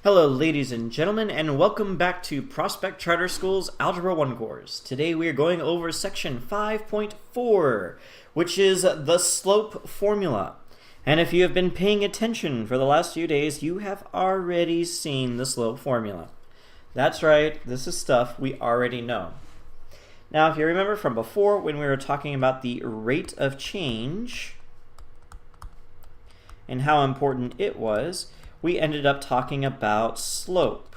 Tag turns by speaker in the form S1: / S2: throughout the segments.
S1: Hello ladies and gentlemen, and welcome back to Prospect Charter School's Algebra 1 course. Today we are going over section 5.4, which is the slope formula. And if you have been paying attention for the last few days, you have already seen the slope formula. That's right, this is stuff we already know. Now if you remember from before when we were talking about the rate of change and how important it was, we ended up talking about slope,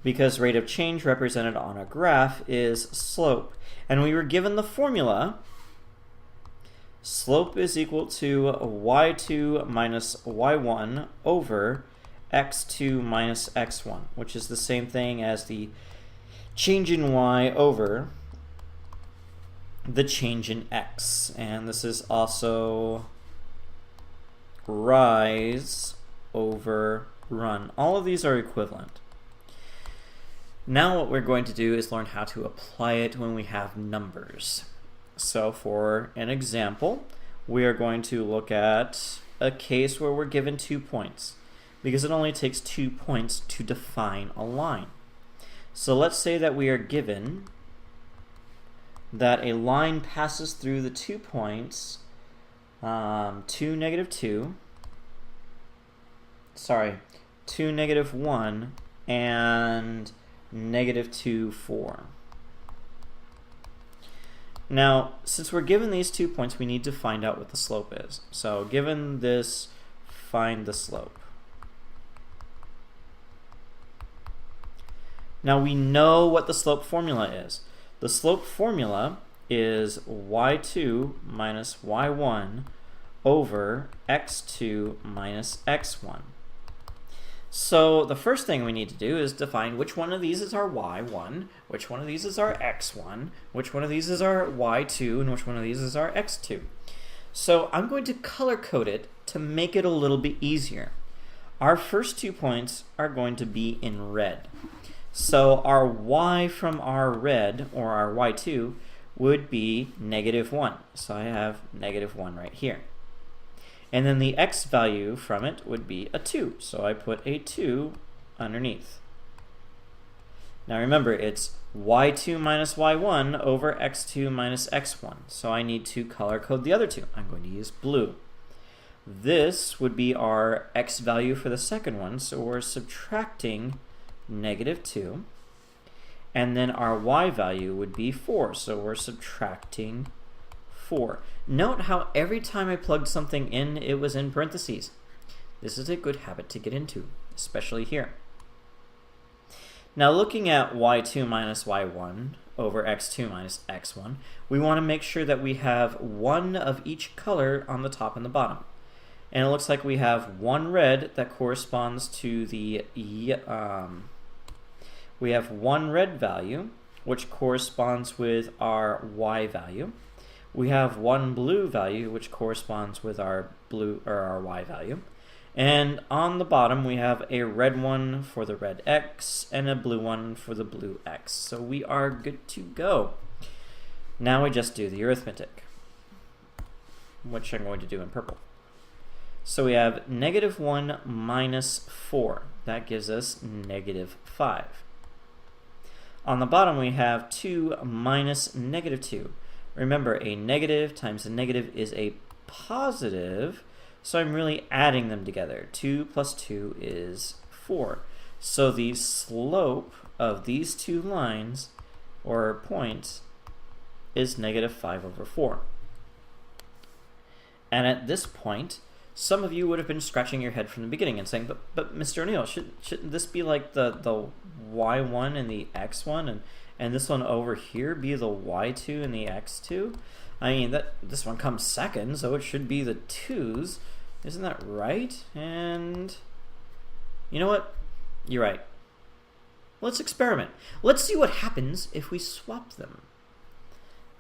S1: because rate of change represented on a graph is slope. And we were given the formula, slope is equal to y2 minus y1 over x2 minus x1, which is the same thing as the change in y over the change in x. And this is also rise over run. All of these are equivalent. Now what we're going to do is learn how to apply it when we have numbers. So for an example, we are going to look at a case where we're given 2 points, because it only takes 2 points to define a line. So let's say that we are given that a line passes through the 2 points 2, -2, 1, and -2, 4. Now, since we're given these 2 points, we need to find out what the slope is. So given this, find the slope. Now we know what the slope formula is. The slope formula is y2 minus y1 over x2 minus x1. So the first thing we need to do is define which one of these is our y1, which one of these is our x1, which one of these is our y2, and which one of these is our x2. So I'm going to color code it to make it a little bit easier. Our first 2 points are going to be in red. So our y from our red, or our y2, would be -1. So I have -1 right here. And then the x value from it would be a 2. So I put a 2 underneath. Now remember, it's y2 minus y1 over x2 minus x1. So I need to color code the other two. I'm going to use blue. This would be our x value for the second one. So we're subtracting -2. And then our y value would be 4. So we're subtracting 4. Note how every time I plugged something in, it was in parentheses. This is a good habit to get into, especially here. Now looking at y2 minus y1 over x2 minus x1, we want to make sure that we have one of each color on the top and the bottom. And it looks like we have one red that corresponds to the we have one red value, which corresponds with our y value. We have one blue value, which corresponds with our blue or our y value. And on the bottom, we have a red one for the red x and a blue one for the blue x. So we are good to go. Now we just do the arithmetic, which I'm going to do in purple. So we have -1 minus 4. That gives us -5. On the bottom, we have 2 minus -2. Remember, a negative times a negative is a positive, so I'm really adding them together. 2 plus 2 is 4. So the slope of these two lines, or points, is -5 over 4. And at this point, some of you would have been scratching your head from the beginning and saying, but Mr. O'Neill, shouldn't this be like the y1 and the x1, and this one over here be the y2 and the x2? I mean, this one comes second, so it should be the 2's. Isn't that right? And you know what? You're right. Let's experiment. Let's see what happens if we swap them.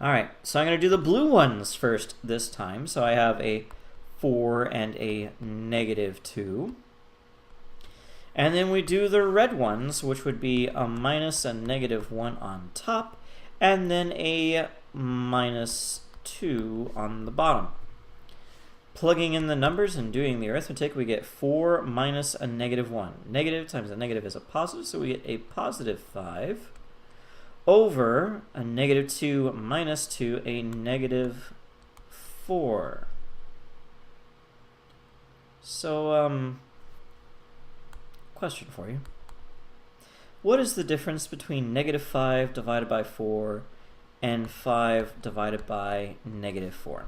S1: All right, so I'm going to do the blue ones first this time. So I have a 4 and a -2. And then we do the red ones, which would be a minus and -1 on top, and then a -2 on the bottom. Plugging in the numbers and doing the arithmetic, we get 4 minus a negative 1. Negative times a negative is a positive, so we get a positive 5 over a negative 2 minus 2, a negative 4. So, question for you. What is the difference between negative 5 divided by 4 and 5 divided by negative 4?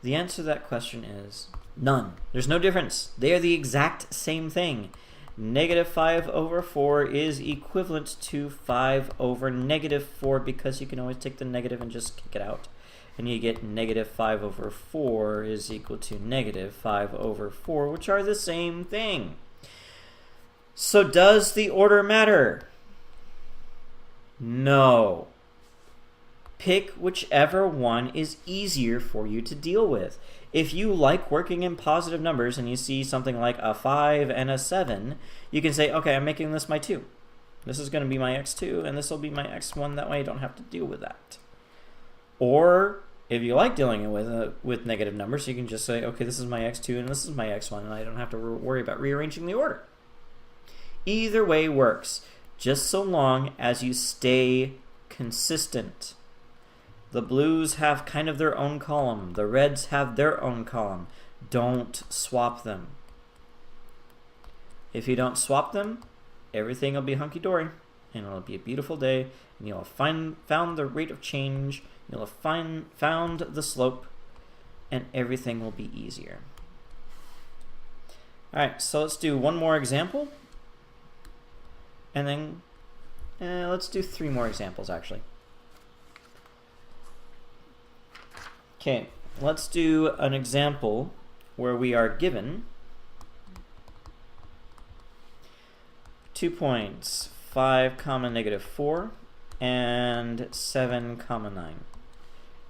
S1: The answer to that question is none. There's no difference. They are the exact same thing. Negative 5 over 4 is equivalent to 5 over negative 4 because you can always take the negative and just kick it out. And you get negative 5 over 4 is equal to negative 5 over 4, which are the same thing. So does the order matter? No. Pick whichever one is easier for you to deal with. If you like working in positive numbers and you see something like a 5 and a 7, you can say, okay, I'm making this my 2. This is going to be my x2, and this will be my x1. That way I don't have to deal with that. Or if you like dealing with negative numbers, you can just say, okay, this is my x2 and this is my x1, and I don't have to worry about rearranging the order. Either way works, just so long as you stay consistent. The blues have kind of their own column. The reds have their own column. Don't swap them. If you don't swap them, everything will be hunky-dory, and it'll be a beautiful day, and you'll have found the rate of change, you'll have found the slope, and everything will be easier. All right, so let's do one more example, and then let's do 3 more examples, actually. Okay, let's do an example where we are given 2 points, 5 comma negative 4 and 7 comma 9.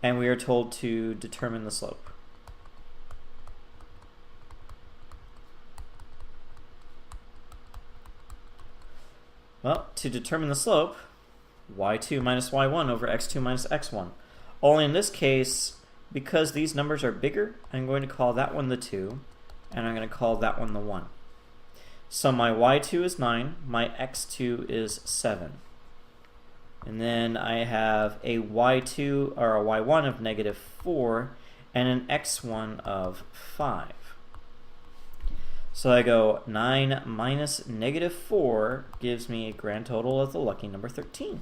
S1: And we are told to determine the slope. Well, to determine the slope, y2 minus y1 over x2 minus x1. Only in this case, because these numbers are bigger, I'm going to call that one the 2, and I'm going to call that one the 1. So my y2 is 9, my x2 is 7. And then I have a y2 or a y1 of negative 4 and an x1 of 5. So I go 9 minus negative 4 gives me a grand total of the lucky number 13.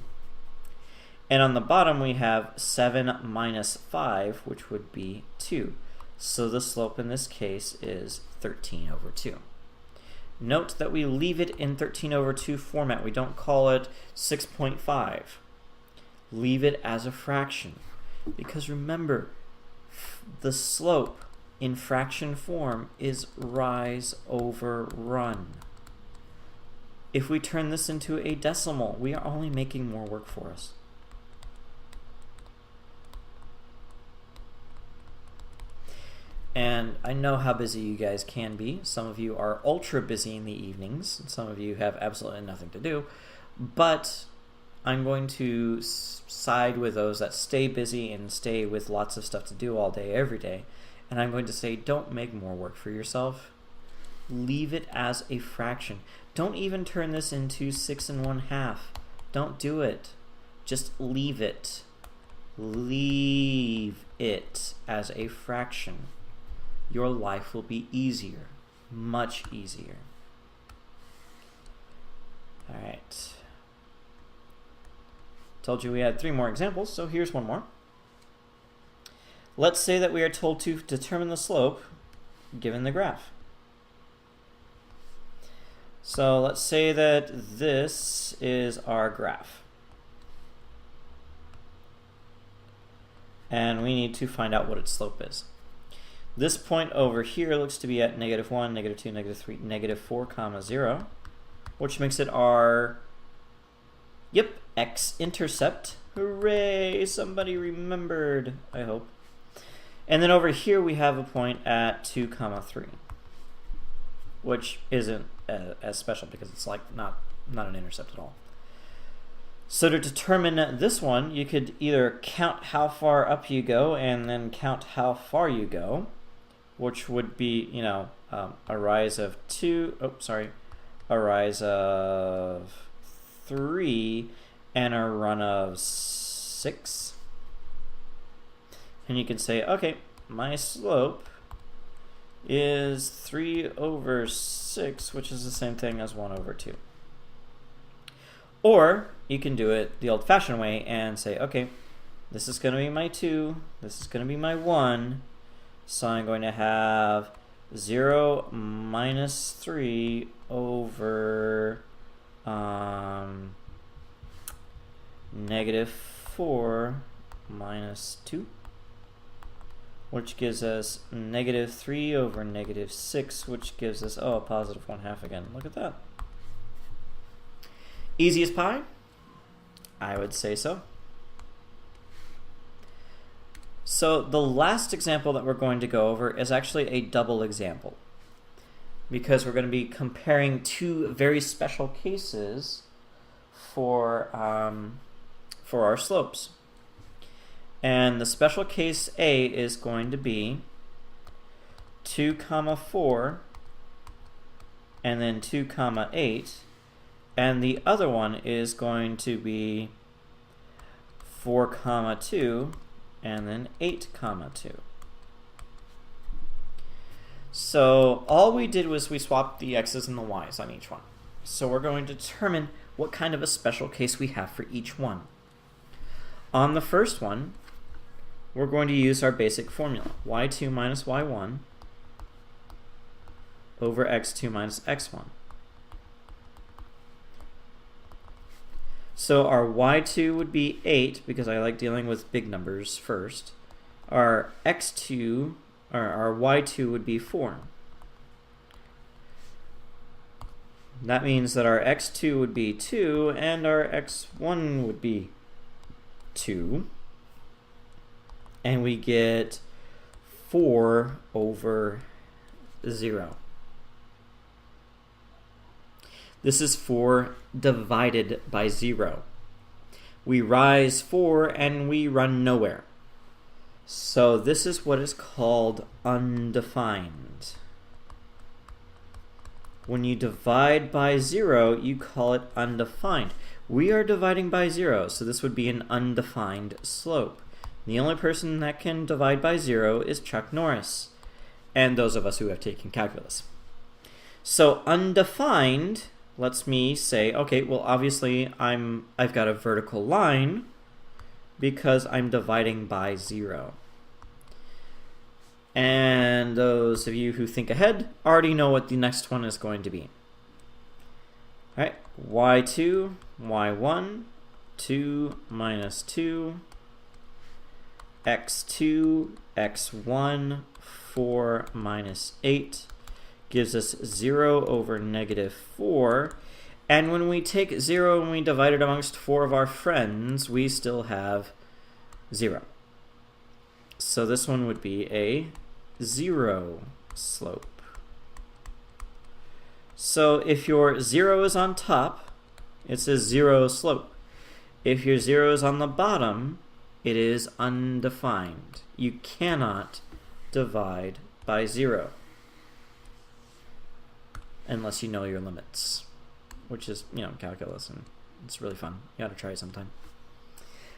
S1: And on the bottom we have 7 minus 5, which would be 2. So the slope in this case is 13 over 2. Note that we leave it in 13 over 2 format. We don't call it 6.5. Leave it as a fraction. Because remember, the slope in fraction form is rise over run. If we turn this into a decimal, we are only making more work for us. And I know how busy you guys can be. Some of you are ultra busy in the evenings, and some of you have absolutely nothing to do. But I'm going to side with those that stay busy and stay with lots of stuff to do all day, every day. And I'm going to say, don't make more work for yourself. Leave it as a fraction. Don't even turn this into 6 1/2. Don't do it. Just leave it. Leave it as a fraction. Your life will be easier, much easier. All right. Told you we had 3 more examples, so here's one more. Let's say that we are told to determine the slope given the graph. So let's say that this is our graph. And we need to find out what its slope is. This point over here looks to be at negative 1, negative 2, negative 3, negative 4, comma 0, which makes it our, x-intercept. Hooray! Somebody remembered, I hope. And then over here we have a point at 2, comma 3, which isn't as special because it's like not an intercept at all. So to determine this one, you could either count how far up you go and then count how far you go, which would be, a rise of a rise of 3 and a run of 6. And you can say, okay, my slope is 3 over 6, which is the same thing as 1 over 2. Or you can do it the old-fashioned way and say, okay, this is going to be my 2, this is going to be my 1, so I'm going to have 0 minus 3 over negative 4 minus 2, which gives us negative 3 over negative 6, which gives us, a positive 1/2 again. Look at that. Easy as pie? I would say so. So the last example that we're going to go over is actually a double example, because we're going to be comparing two very special cases for our slopes. And the special case A is going to be 2, 4, and then 2, 8. And the other one is going to be 4, 2, and then 8, 2. So all we did was we swapped the x's and the y's on each one. So we're going to determine what kind of a special case we have for each one. On the first one, we're going to use our basic formula, y2 minus y1 over x2 minus x1. So our y2 would be 8, because I like dealing with big numbers first. Our x2, or our y2 would be 4. That means that our x2 would be 2, and our x1 would be 2. And we get 4 over 0. This is 4 divided by 0. We rise 4 and we run nowhere. So this is what is called undefined. When you divide by 0, you call it undefined. We are dividing by 0, so this would be an undefined slope. The only person that can divide by 0 is Chuck Norris, and those of us who have taken calculus. So undefined lets me say, okay, well obviously I've got a vertical line because I'm dividing by 0. And those of you who think ahead already know what the next one is going to be. All right, y2, y1, 2 minus 2, x2, x1, 4 minus 8 gives us 0 over negative 4. And when we take 0 and we divide it amongst 4 of our friends, we still have 0. So this one would be a 0 slope. So if your 0 is on top, it's a 0 slope. If your 0 is on the bottom, it is undefined. You cannot divide by 0 unless you know your limits, which is, calculus, and it's really fun. You ought to try it sometime.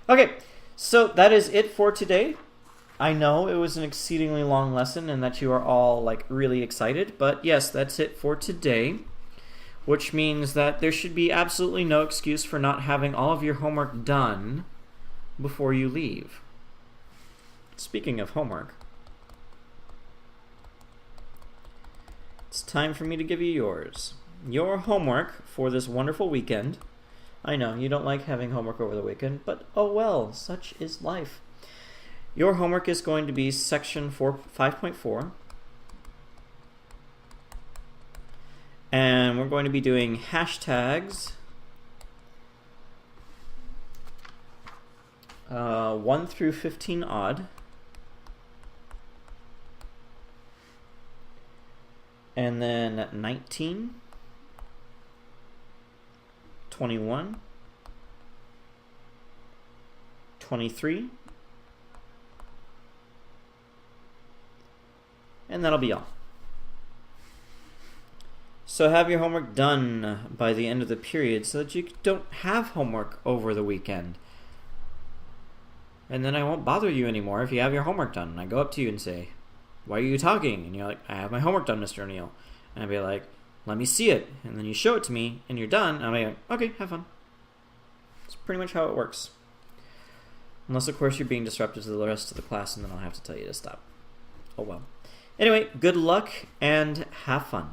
S1: Okay, so that is it for today. I know it was an exceedingly long lesson and that you are all really excited, but yes, that's it for today, which means that there should be absolutely no excuse for not having all of your homework done before you leave. Speaking of homework, it's time for me to give you yours. Your homework for this wonderful weekend. I know you don't like having homework over the weekend, but oh well, such is life. Your homework is going to be section 5.4. And we're going to be doing hashtags 1 through 15 odd. And then 19, 21, 23. And that'll be all. So have your homework done by the end of the period so that you don't have homework over the weekend. And then I won't bother you anymore if you have your homework done. And I go up to you and say, why are you talking? And you're like, I have my homework done, Mr. O'Neill. And I'd be like, let me see it. And then you show it to me and you're done. And I'm like, okay, have fun. That's pretty much how it works. Unless, of course, you're being disruptive to the rest of the class, and then I'll have to tell you to stop. Oh well. Anyway, good luck and have fun.